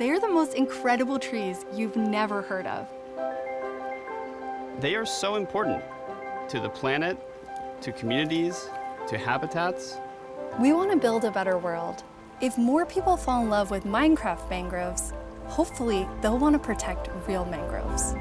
They are the most incredible trees you've never heard of. They are so important to the planet, to communities, to habitats. We want to build a better world. If more people fall in love with Minecraft mangroves, hopefully they'll want to protect real mangroves.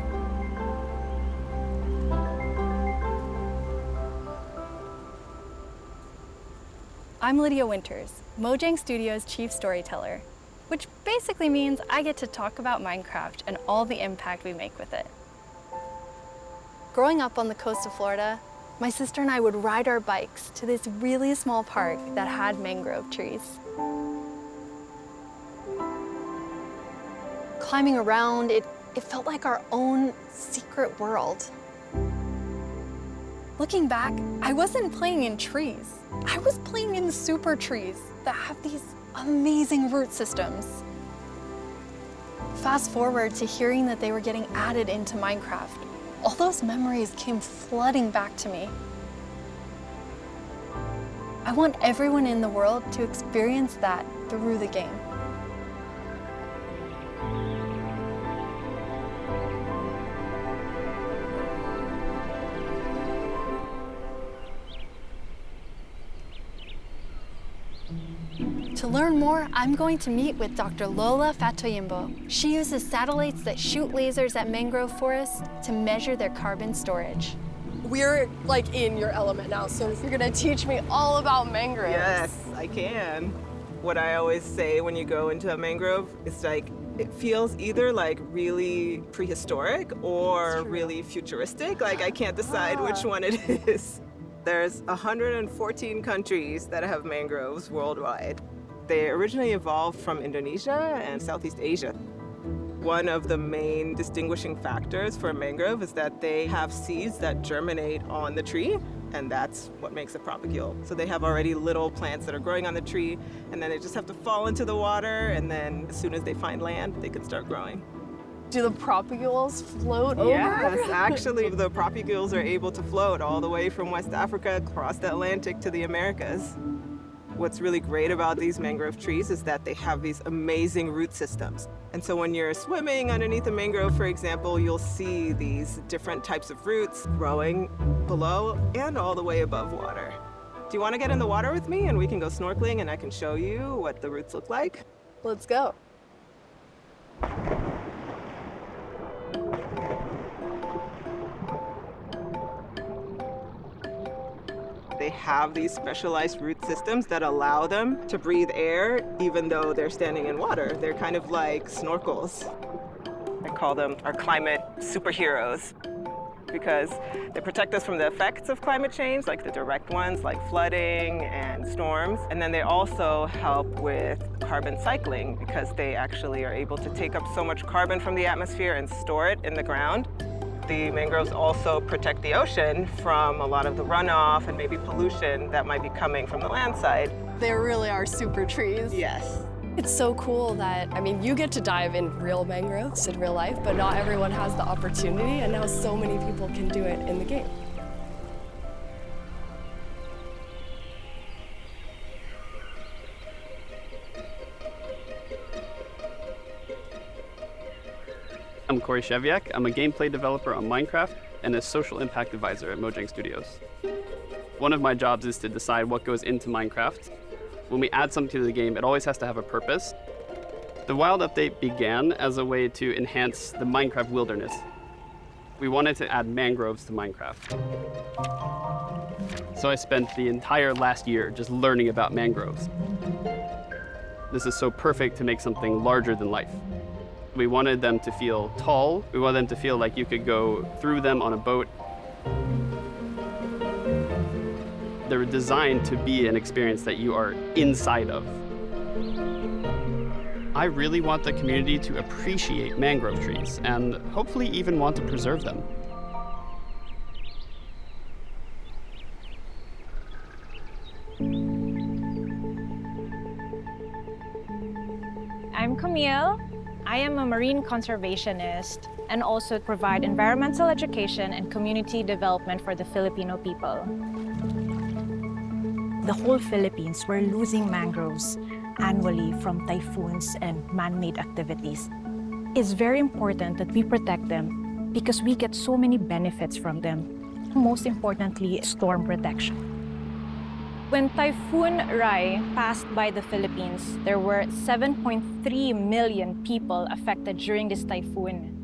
I'm Lydia Winters, Mojang Studios' chief storyteller, which basically means I get to talk about Minecraft and all the impact we make with it. Growing up on the coast of Florida, my sister and I would ride our bikes to this really small park that had mangrove trees. Climbing around, it felt like our own secret world. Looking back, I wasn't playing in trees. I was playing in super trees that have these amazing root systems. Fast forward to hearing that they were getting added into Minecraft. All those memories came flooding back to me. I want everyone in the world to experience that through the game. To learn more, I'm going to meet with Dr. Lola Fatoyimbo. She uses satellites that shoot lasers at mangrove forests to measure their carbon storage. We're like in your element now, so you're gonna teach me all about mangroves. Yes, I can. What I always say when you go into a mangrove is like, it feels either like really prehistoric or really futuristic. Like I can't decide which one it is. There's 114 countries that have mangroves worldwide. They originally evolved from Indonesia and Southeast Asia. One of the main distinguishing factors for a mangrove is that they have seeds that germinate on the tree, and that's what makes a propagule. So they have already little plants that are growing on the tree, and then they just have to fall into the water, and then as soon as they find land, they can start growing. Do the propagules float over? Yes, actually, the propagules are able to float all the way from West Africa across the Atlantic to the Americas. What's really great about these mangrove trees is that they have these amazing root systems. And so when you're swimming underneath a mangrove, for example, you'll see these different types of roots growing below and all the way above water. Do you want to get in the water with me and we can go snorkeling and I can show you what the roots look like? Let's go. They have these specialized root systems that allow them to breathe air even though they're standing in water. They're kind of like snorkels. I call them our climate superheroes because they protect us from the effects of climate change, like the direct ones, like flooding and storms. And then they also help with carbon cycling because they actually are able to take up so much carbon from the atmosphere and store it in the ground. The mangroves also protect the ocean from a lot of the runoff and maybe pollution that might be coming from the land side. They really are super trees. Yes. It's so cool that, I mean, you get to dive in real mangroves in real life, but not everyone has the opportunity, and now so many people can do it in the game. I'm Corey Sheviak. I'm a gameplay developer on Minecraft and a social impact advisor at Mojang Studios. One of my jobs is to decide what goes into Minecraft. When we add something to the game, it always has to have a purpose. The Wild Update began as a way to enhance the Minecraft wilderness. We wanted to add mangroves to Minecraft. So I spent the entire last year just learning about mangroves. This is so perfect to make something larger than life. We wanted them to feel tall. We wanted them to feel like you could go through them on a boat. They were designed to be an experience that you are inside of. I really want the community to appreciate mangrove trees and hopefully even want to preserve them. I'm Camille. I am a marine conservationist and also provide environmental education and community development for the Filipino people. The whole Philippines were losing mangroves annually from typhoons and man-made activities. It's very important that we protect them because we get so many benefits from them. Most importantly, storm protection. When Typhoon Rai passed by the Philippines, there were 7.3 million people affected during this typhoon.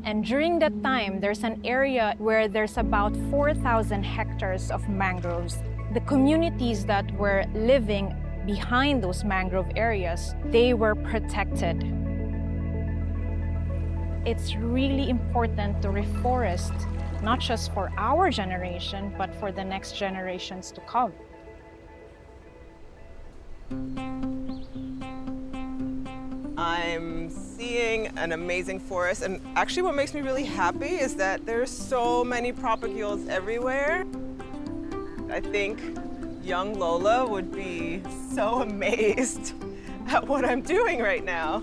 And during that time, there's an area where there's about 4,000 hectares of mangroves. The communities that were living behind those mangrove areas, they were protected. It's really important to reforest, not just for our generation, but for the next generations to come. I'm seeing an amazing forest, and actually what makes me really happy is that there's so many propagules everywhere. I think young Lola would be so amazed at what I'm doing right now.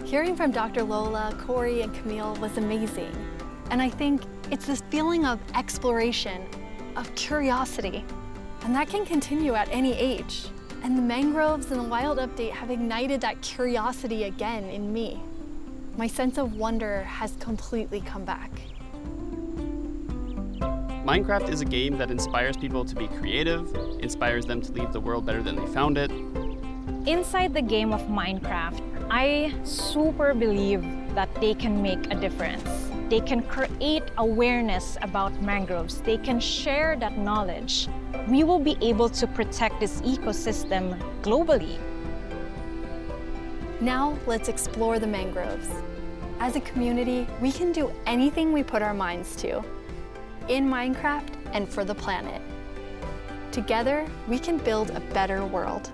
Hearing from Dr. Lola, Corey, and Camille was amazing. And I think it's this feeling of exploration, of curiosity, and that can continue at any age. And the mangroves and the wild update have ignited that curiosity again in me. My sense of wonder has completely come back. Minecraft is a game that inspires people to be creative, inspires them to leave the world better than they found it. Inside the game of Minecraft, I super believe that they can make a difference. They can create awareness about mangroves. They can share that knowledge. We will be able to protect this ecosystem globally. Now let's explore the mangroves. As a community, we can do anything we put our minds to, in Minecraft and for the planet. Together, we can build a better world.